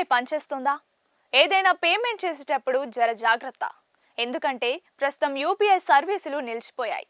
పనిచేస్తుందా? ఏదైనా పేమెంట్ చేసేటప్పుడు జర జాగ్రత్త. ఎందుకంటే ప్రస్తుతం యూపీఐ సర్వీసులు నిలిచిపోయాయి.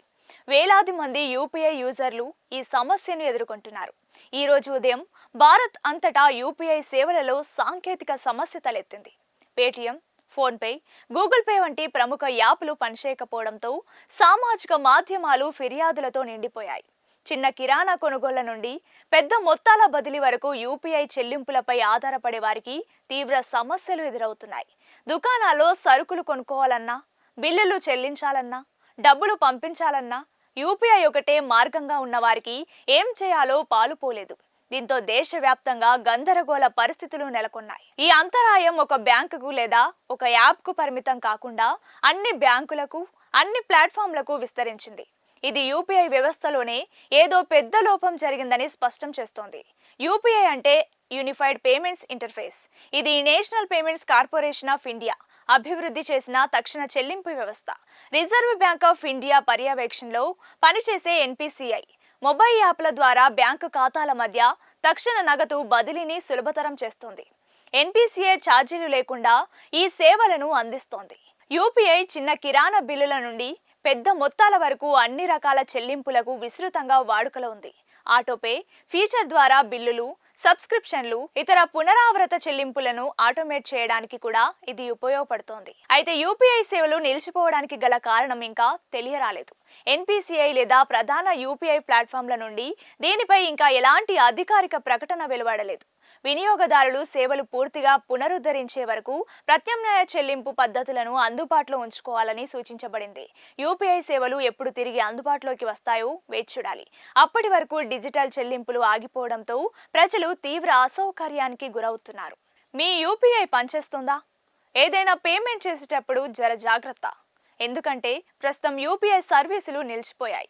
వేలాది మంది యూపీఐ యూజర్లు ఈ సమస్యను ఎదుర్కొంటున్నారు. ఈ రోజు ఉదయం భారత్ అంతటా యూపీఐ సేవలలో సాంకేతిక సమస్య తలెత్తింది. పేటీఎం, ఫోన్పే, గూగుల్ పే వంటి ప్రముఖ యాప్లు పనిచేయకపోవడంతో సామాజిక మాధ్యమాలు ఫిర్యాదులతో నిండిపోయాయి. చిన్న కిరాణా కొనుగోళ్ల నుండి పెద్ద మొత్తాల బదిలీ వరకు యూపీఐ చెల్లింపులపై ఆధారపడే వారికి తీవ్ర సమస్యలు ఎదురవుతున్నాయి. దుకాణాల్లో సరుకులు కొనుక్కోవాలన్నా, బిల్లులు చెల్లించాలన్నా, డబ్బులు పంపించాలన్నా యూపీఐ ఒకటే మార్గంగా ఉన్న వారికి ఏం చేయాలో పాలుపోలేదు. దీంతో దేశవ్యాప్తంగా గందరగోళ పరిస్థితులు నెలకొన్నాయి. ఈ అంతరాయం ఒక బ్యాంకుకు లేదా ఒక యాప్కు పరిమితం కాకుండా అన్ని బ్యాంకులకు, అన్ని ప్లాట్ఫామ్లకు విస్తరించింది. ఇది యూపీఐ వ్యవస్థలోనే ఏదో పెద్ద లోపం జరిగిందని స్పష్టం చేస్తోంది. యూపీఐ అంటే యూనిఫైడ్ పేమెంట్స్ ఇంటర్ఫేస్. ఇది national payments corporation of India అభివృద్ధి చేసిన తక్షణ చెల్లింపు వ్యవస్థ. రిజర్వ్ బ్యాంక్ ఆఫ్ ఇండియా పర్యవేక్షణలో పనిచేసే ఎన్పీసీఐ మొబైల్ యాప్ల ద్వారా బ్యాంకు ఖాతాల మధ్య తక్షణ నగదు బదిలీని సులభతరం చేస్తుంది. ఎన్పీసీఐ ఛార్జీలు లేకుండా ఈ సేవలను అందిస్తోంది. యూపీఐ చిన్న కిరాణా బిల్లుల నుండి పెద్ద మొత్తాల వరకు అన్ని రకాల చెల్లింపులకు విస్తృతంగా వాడుకలో ఉంది. ఆటోపే ఫీచర్ ద్వారా బిల్లులు, సబ్స్క్రిప్షన్లు, ఇతర పునరావృత చెల్లింపులను ఆటోమేట్ చేయడానికి కూడా ఇది ఉపయోగపడుతోంది. అయితే యూపీఐ సేవలు నిలిచిపోవడానికి గల కారణం ఇంకా తెలియరాలేదు. ఎన్పీసీఐ లేదా ప్రధాన యూపీఐ ప్లాట్ఫామ్ల నుండి దీనిపై ఇంకా ఎలాంటి అధికారిక ప్రకటన వెలువడలేదు. వినియోగదారులు సేవలు పూర్తిగా పునరుద్ధరించే వరకు ప్రత్యామ్నాయ చెల్లింపు పద్ధతులను అందుబాటులో ఉంచుకోవాలని సూచించబడింది. యూపీఐ సేవలు ఎప్పుడు తిరిగి అందుబాటులోకి వస్తాయో వేచి చూడాలి. అప్పటి వరకు డిజిటల్ చెల్లింపులు ఆగిపోవడంతో ప్రజలు తీవ్ర అసౌకర్యానికి గురవుతున్నారు. మీ యూపీఐ పనిచేస్తుందా? ఏదైనా పేమెంట్ చేసేటప్పుడు జర జాగ్రత్త. ఎందుకంటే ప్రస్తుతం యూపీఐ సర్వీసులు నిలిచిపోయాయి.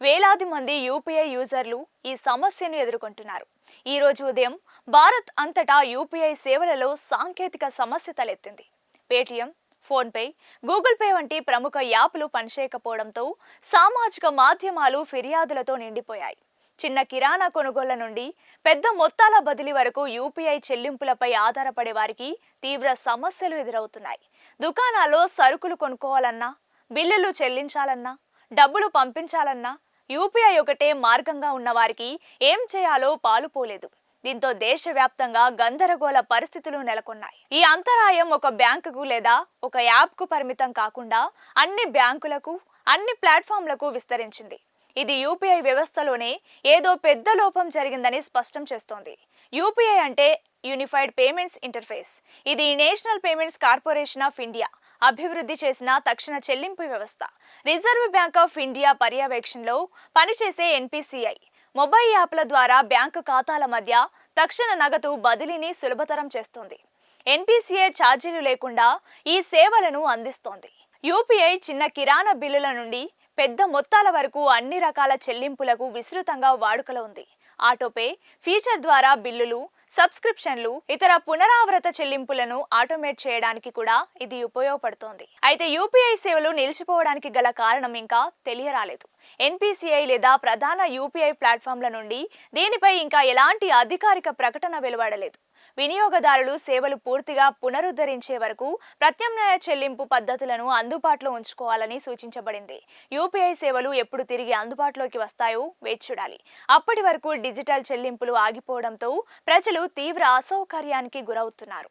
వేలాది మంది యూపీఐ యూజర్లు ఈ సమస్యను ఎదుర్కొంటున్నారు. ఈ రోజు ఉదయం భారత్ అంతటా యూపీఐ సేవలలో సాంకేతిక సమస్య తలెత్తింది. పేటీఎం, ఫోన్పే, గూగుల్ పే వంటి ప్రముఖ యాప్లు పనిచేయకపోవడంతో సామాజిక మాధ్యమాలు ఫిర్యాదులతో నిండిపోయాయి. చిన్న కిరాణా కొనుగోళ్ల నుండి పెద్ద మొత్తాల బదిలీ వరకు యూపీఐ చెల్లింపులపై ఆధారపడే వారికి తీవ్ర సమస్యలు ఎదురవుతున్నాయి. దుకాణాల్లో సరుకులు కొనుక్కోవాలన్నా, బిల్లులు చెల్లించాలన్నా, డబ్బులు పంపించాలన్నా యూపీఐ ఒకటే మార్గంగా ఉన్న వారికి ఏం చేయాలో పాలుపోలేదు. దీంతో దేశవ్యాప్తంగా గందరగోళ పరిస్థితులు నెలకొన్నాయి. ఈ అంతరాయం ఒక బ్యాంకుకు లేదా ఒక యాప్కు పరిమితం కాకుండా అన్ని బ్యాంకులకు, అన్ని ప్లాట్ఫామ్లకు విస్తరించింది. ఇది యూపీఐ వ్యవస్థలోనే ఏదో పెద్ద లోపం జరిగిందని స్పష్టం చేస్తోంది. యూపీఐ అంటే యూనిఫైడ్ పేమెంట్స్ ఇంటర్ఫేస్. ఇది national payments corporation of India అభివృద్ధి చేసిన తక్షణ చెల్లింపు వ్యవస్థ. రిజర్వ్ బ్యాంక్ ఆఫ్ ఇండియా పర్యవేక్షణలో పనిచేసే ఎన్పీసీఐ మొబైల్ యాప్ల ద్వారా బ్యాంకు ఖాతాల మధ్య తక్షణ నగదు బదిలీని సులభతరం చేస్తుంది. ఎన్పీసీఐ ఛార్జీలు లేకుండా ఈ సేవలను అందిస్తోంది. యూపీఐ చిన్న కిరాణా బిల్లుల నుండి పెద్ద మొత్తాల వరకు అన్ని రకాల చెల్లింపులకు విస్తృతంగా వాడుకలో ఉంది. ఆటోపే ఫీచర్ ద్వారా బిల్లులు, సబ్స్క్రిప్షన్లు, ఇతర పునరావృత చెల్లింపులను ఆటోమేట్ చేయడానికి కూడా ఇది ఉపయోగపడుతోంది. అయితే యూపీఐ సేవలు నిలిచిపోవడానికి గల కారణం ఇంకా తెలియరాలేదు. ఎన్పీసీఐ లేదా ప్రధాన యూపీఐ ప్లాట్ఫామ్ల నుండి దీనిపై ఇంకా ఎలాంటి అధికారిక ప్రకటన వెలువడలేదు. వినియోగదారులు సేవలు పూర్తిగా పునరుద్ధరించే వరకు ప్రత్యామ్నాయ చెల్లింపు పద్ధతులను అందుబాటులో ఉంచుకోవాలని సూచించబడింది. యూపీఐ సేవలు ఎప్పుడు తిరిగి అందుబాటులోకి వస్తాయో వేచి చూడాలి. అప్పటి వరకు డిజిటల్ చెల్లింపులు ఆగిపోవడంతో ప్రజలు తీవ్ర అసౌకర్యానికి గురవుతున్నారు.